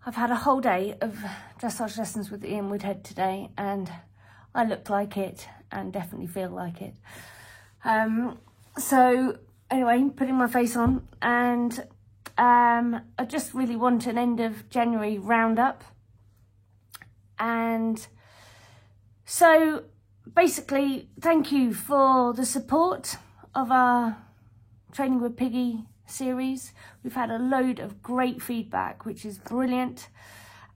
I've had a whole day of dressage lessons with Ian Woodhead today, and I look like it and definitely feel like it. So anyway, putting my face on, and I just really want an end of January roundup. And so basically, thank you for the support of our Training with Piggy series. We've had a load of great feedback, which is brilliant,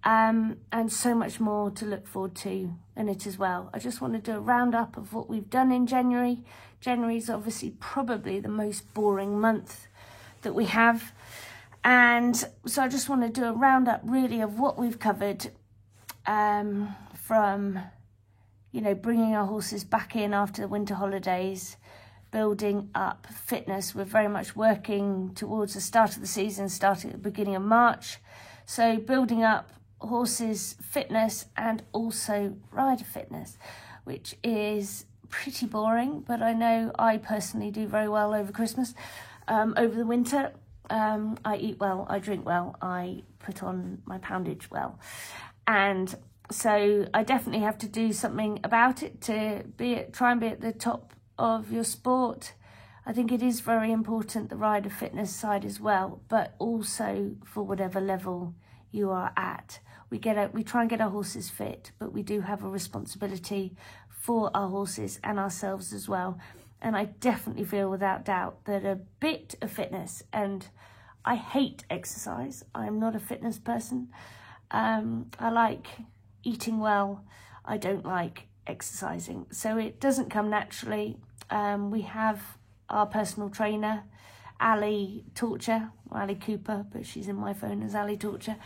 and so much more to look forward to in it as well. I just want to do a roundup of what we've done in January. January is obviously probably the most boring month that we have, and so I just want to do a roundup really of what we've covered, from, you know, bringing our horses back in after the winter holidays, building up fitness. We're very much working towards the start of the season, starting at the beginning of March. So building up horses' fitness and also rider fitness, which is pretty boring, but I know I personally do very well over Christmas. Over the winter, I eat well, I drink well, I put on my poundage well. And so I definitely have to do something about it to try and be at the top of your sport. I think it is very important, the rider fitness side as well, but also for whatever level you are at. We try and get our horses fit, but we do have a responsibility for our horses and ourselves as well. And I definitely feel without doubt that a bit of fitness, and I hate exercise, I'm not a fitness person. I like eating well, I don't like exercising, so it doesn't come naturally. We have our personal trainer, Ali Torture, Ali Cooper, but she's in my phone as Ali Torture,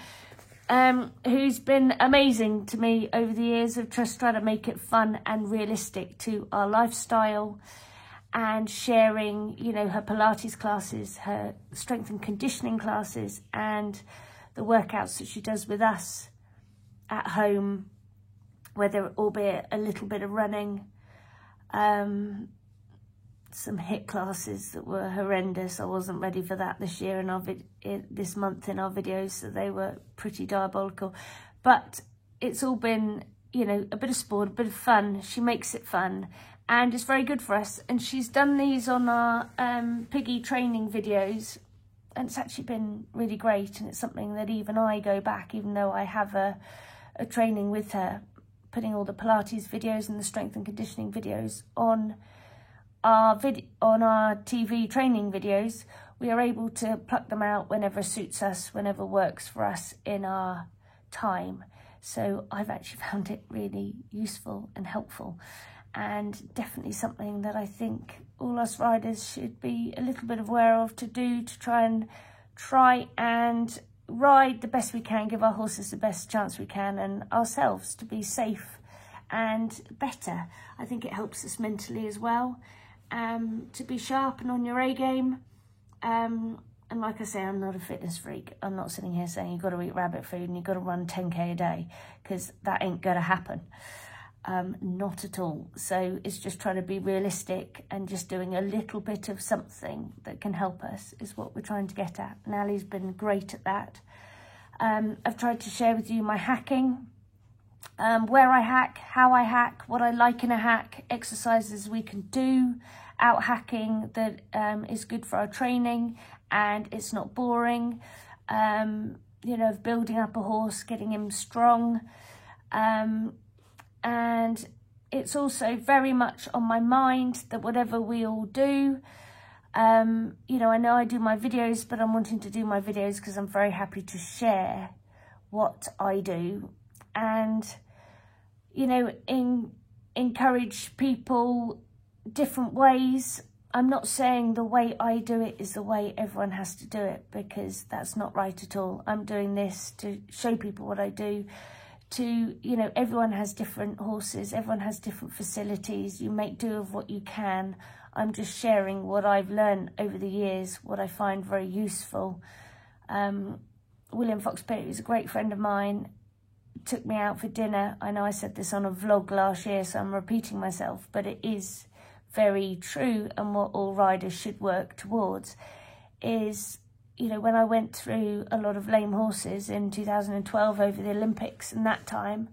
who's been amazing to me over the years of just trying to make it fun and realistic to our lifestyle, and sharing, you know, her Pilates classes, her strength and conditioning classes, and the workouts that she does with us at home, whether albeit a little bit of running, some HIIT classes that were horrendous. I wasn't ready for that this year in this month in our videos, so they were pretty diabolical. But it's all been, you know, a bit of sport, a bit of fun. She makes it fun, and it's very good for us. And she's done these on our Piggy training videos, and it's actually been really great. And it's something that even I go back, even though I have a training with her, putting all the Pilates videos and the strength and conditioning videos on our TV training videos, we are able to pluck them out whenever suits us, whenever works for us in our time. So I've actually found it really useful and helpful, and definitely something that I think all us riders should be a little bit aware of, to do, to try and ride the best we can, give our horses the best chance we can, and ourselves to be safe and better. I think it helps us mentally as well, to be sharp and on your A game. And like I say, I'm not a fitness freak. I'm not sitting here saying you've got to eat rabbit food and you've got to run 10k a day, because that ain't going to happen. Not at all. So it's just trying to be realistic and just doing a little bit of something that can help us is what we're trying to get at. And Ali's been great at that. I've tried to share with you my hacking, where I hack, how I hack, what I like in a hack, exercises we can do, out hacking that is good for our training and it's not boring, you know, of building up a horse, getting him strong. And it's also very much on my mind that whatever we all do, you know I do my videos, but I'm wanting to do my videos because I'm very happy to share what I do, and, you know, encourage people different ways. I'm not saying the way I do it is the way everyone has to do it, because that's not right at all. I'm doing this to show people what I do. You know, everyone has different horses, everyone has different facilities. You make do of what you can. I'm just sharing what I've learned over the years, what I find very useful. William Fox-Pitt, who's a great friend of mine, took me out for dinner. I know I said this on a vlog last year, so I'm repeating myself, but it is very true, and what all riders should work towards is, you know, when I went through a lot of lame horses in 2012 over the Olympics and that time,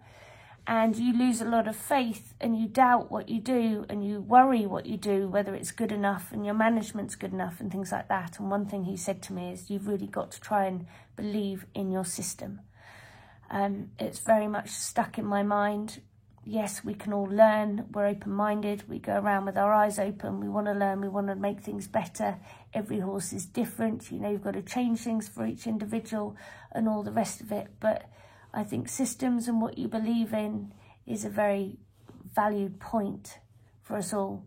and you lose a lot of faith and you doubt what you do and you worry what you do, whether it's good enough and your management's good enough and things like that. And one thing he said to me is, you've really got to try and believe in your system. It's very much stuck in my mind. Yes, we can all learn. We're open-minded. We go around with our eyes open. We want to learn. We want to make things better. Every horse is different. You know, you've got to change things for each individual and all the rest of it. But I think systems and what you believe in is a very valued point for us all.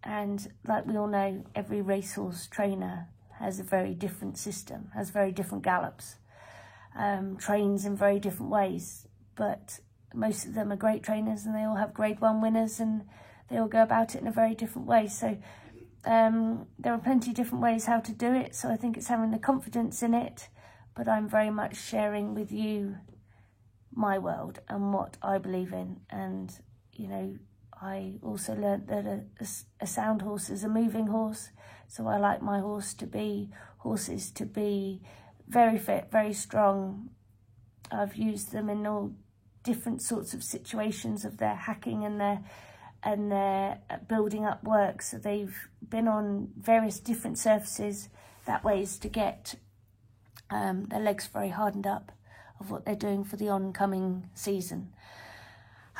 And like we all know, every racehorse trainer has a very different system, has very different gallops, trains in very different ways. But most of them are great trainers and they all have Grade 1 winners and they all go about it in a very different way. So there are plenty of different ways how to do it. So I think it's having the confidence in it. But I'm very much sharing with you my world and what I believe in. And, you know, I also learnt that a sound horse is a moving horse. So I like my horses to be very fit, very strong. I've used them in all different sorts of situations of their hacking and their building up work. So they've been on various different surfaces. That way is to get their legs very hardened up of what they're doing for the oncoming season.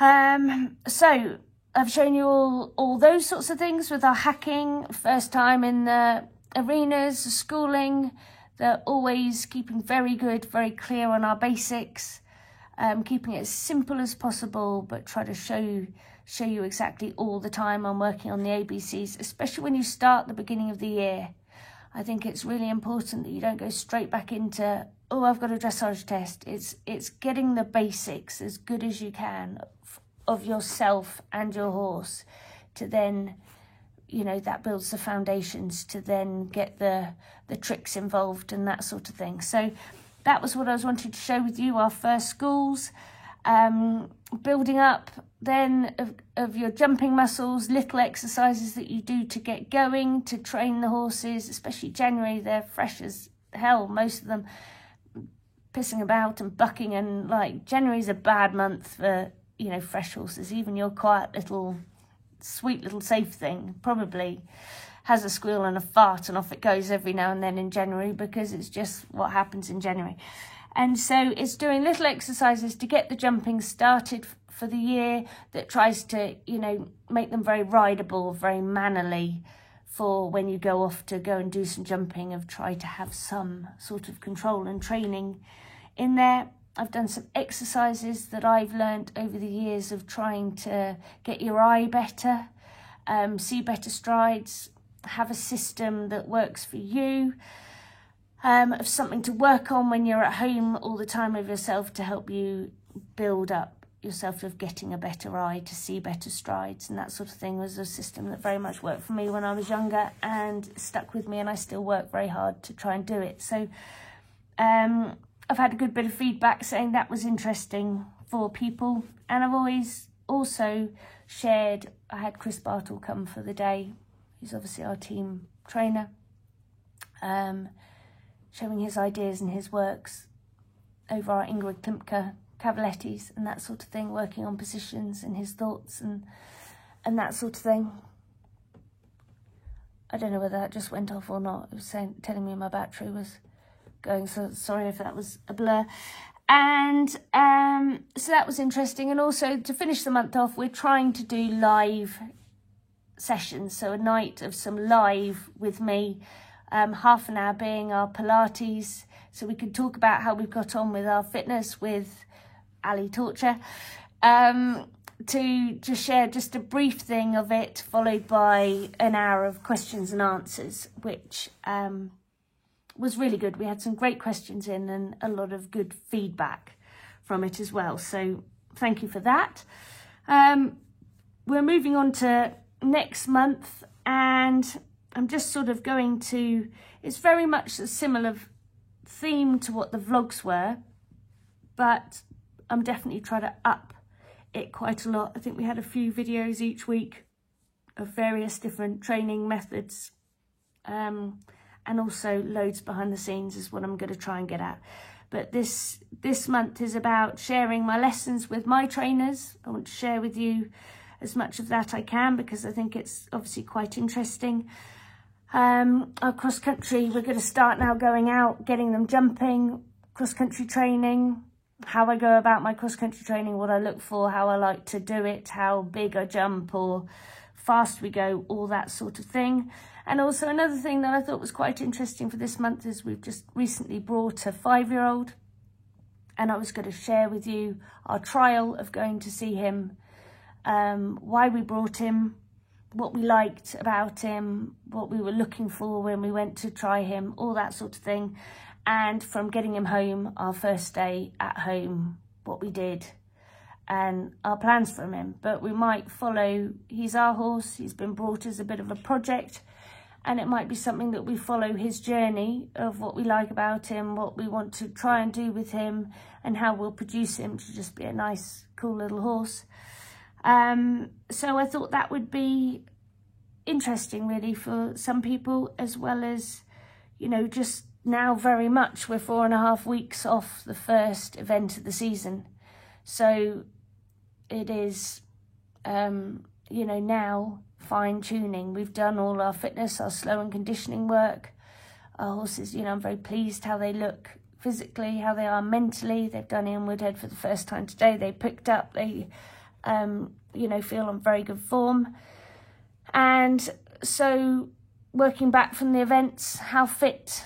So I've shown you all those sorts of things with our hacking, first time in the arenas, schooling. They're always keeping very good, very clear on our basics, keeping it as simple as possible, but try to show you exactly all the time. I'm working on the ABCs, especially when you start the beginning of the year. I think it's really important that you don't go straight back into, oh, I've got a dressage test. It's getting the basics as good as you can of yourself and your horse to then, you know, that builds the foundations to then get the tricks involved and that sort of thing. So that was what I was wanting to share with you, our first schools. Building up then of your jumping muscles, little exercises that you do to get going, to train the horses, especially January, they're fresh as hell, most of them pissing about and bucking, and like January's a bad month for, you know, fresh horses. Even your quiet little, sweet little safe thing probably has a squeal and a fart and off it goes every now and then in January, because it's just what happens in January. And so it's doing little exercises to get the jumping started for the year that tries to, you know, make them very rideable, very mannerly for when you go off to go and do some jumping, of try to have some sort of control and training in there. I've done some exercises that I've learnt over the years of trying to get your eye better, see better strides, have a system that works for you, of something to work on when you're at home all the time of yourself to help you build up yourself of getting a better eye, to see better strides, and that sort of thing was a system that very much worked for me when I was younger and stuck with me, and I still work very hard to try and do it. So I've had a good bit of feedback saying that was interesting for people, and I've always also shared, I had Chris Bartle come for the day, he's obviously our team trainer, showing his ideas and his works over our Ingrid Klimke Cavalettis and that sort of thing, working on positions and his thoughts and that sort of thing. I don't know whether that just went off or not. It was telling me my battery was going, so sorry if that was a blur. And so that was interesting. And also to finish the month off, we're trying to do live sessions. So a night of some live with me, half an hour being our Pilates, so we could talk about how we've got on with our fitness with Ali Torture, to just share just a brief thing of it, followed by an hour of questions and answers, which was really good. We had some great questions in and a lot of good feedback from it as well, so thank you for that. We're moving on to next month, and I'm just sort of going to, it's very much a similar theme to what the vlogs were, but I'm definitely trying to up it quite a lot. I think we had a few videos each week of various different training methods, and also loads behind the scenes is what I'm going to try and get at. But this month is about sharing my lessons with my trainers. I want to share with you as much of that I can, because I think it's obviously quite interesting. Our cross country, we're going to start now going out, getting them jumping, cross country training, how I go about my cross country training, what I look for, how I like to do it, how big I jump or fast we go, all that sort of thing. And also another thing that I thought was quite interesting for this month is we've just recently brought a 5-year-old, and I was going to share with you our trial of going to see him, why we brought him, what we liked about him, what we were looking for when we went to try him, all that sort of thing. And from getting him home, our first day at home, what we did and our plans from him. But we might follow, he's our horse, he's been brought as a bit of a project, and it might be something that we follow his journey of what we like about him, what we want to try and do with him, and how we'll produce him to just be a nice, cool little horse. So I thought that would be interesting really for some people, as well as, you know, just now very much we're 4.5 weeks off the first event of the season. So it is, you know, now fine tuning. We've done all our fitness, our slow and conditioning work. Our horses, you know, I'm very pleased how they look physically, how they are mentally. They've done Ian Woodhead for the first time today. They picked up, they, you know, feel on very good form. And so working back from the events, how fit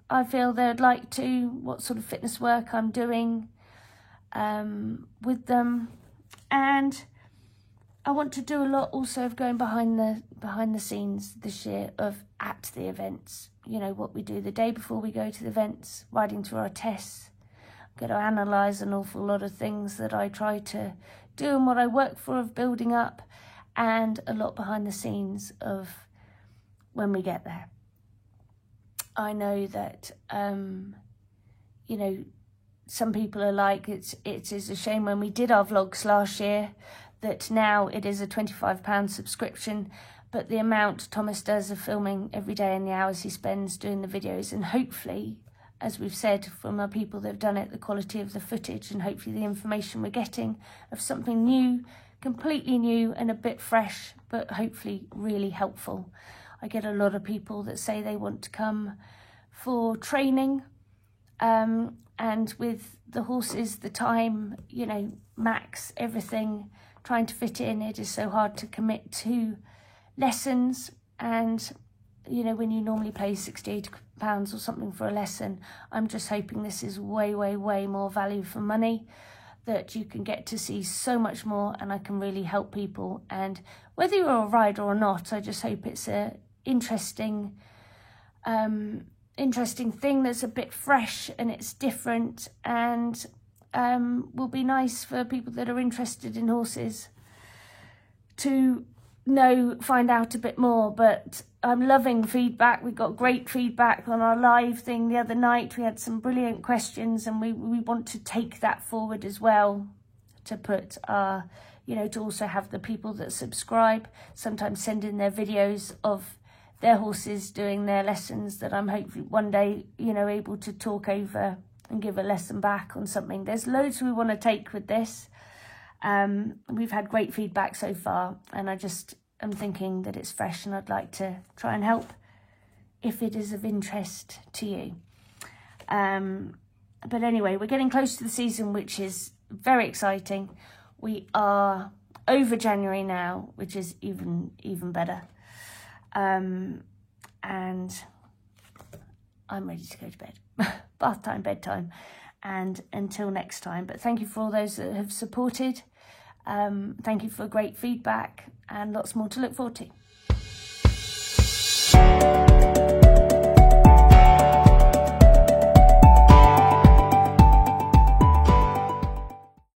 I feel they'd like to, what sort of fitness work I'm doing with them. And I want to do a lot also of going behind the scenes this year of at the events. You know, what we do the day before we go to the events, riding through our tests. I'm going to analyse an awful lot of things that I try to do and what I work for of building up, and a lot behind the scenes of when we get there. I know that, you know, some people are like, it is a shame when we did our vlogs last year that now it is a £25 subscription, but the amount Thomas does of filming every day and the hours he spends doing the videos, and hopefully, as we've said from our people that have done it, the quality of the footage and hopefully the information we're getting of something new, completely new and a bit fresh, but hopefully really helpful. I get a lot of people that say they want to come for training, and with the horses, the time, you know, max, everything, trying to fit in, it is so hard to commit to lessons. And, you know, when you normally pay £68 or something for a lesson, I'm just hoping this is way, way, way more value for money, that you can get to see so much more and I can really help people. And whether you're a rider or not, I just hope it's a interesting thing that's a bit fresh and it's different, and will be nice for people that are interested in horses to know, find out a bit more. But I'm loving feedback. We got great feedback on our live thing the other night. We had some brilliant questions, and we want to take that forward as well, to put our, you know, to also have the people that subscribe sometimes send in their videos of their horses doing their lessons, that I'm hopefully one day, you know, able to talk over and give a lesson back on something. There's loads we want to take with this. We've had great feedback so far, and I just am thinking that it's fresh, and I'd like to try and help if it is of interest to you. But anyway, we're getting close to the season, which is very exciting. We are over January now, which is even better. And I'm ready to go to bed. Bath time, bedtime, and until next time. But thank you for all those that have supported. Thank you for great feedback, and lots more to look forward to.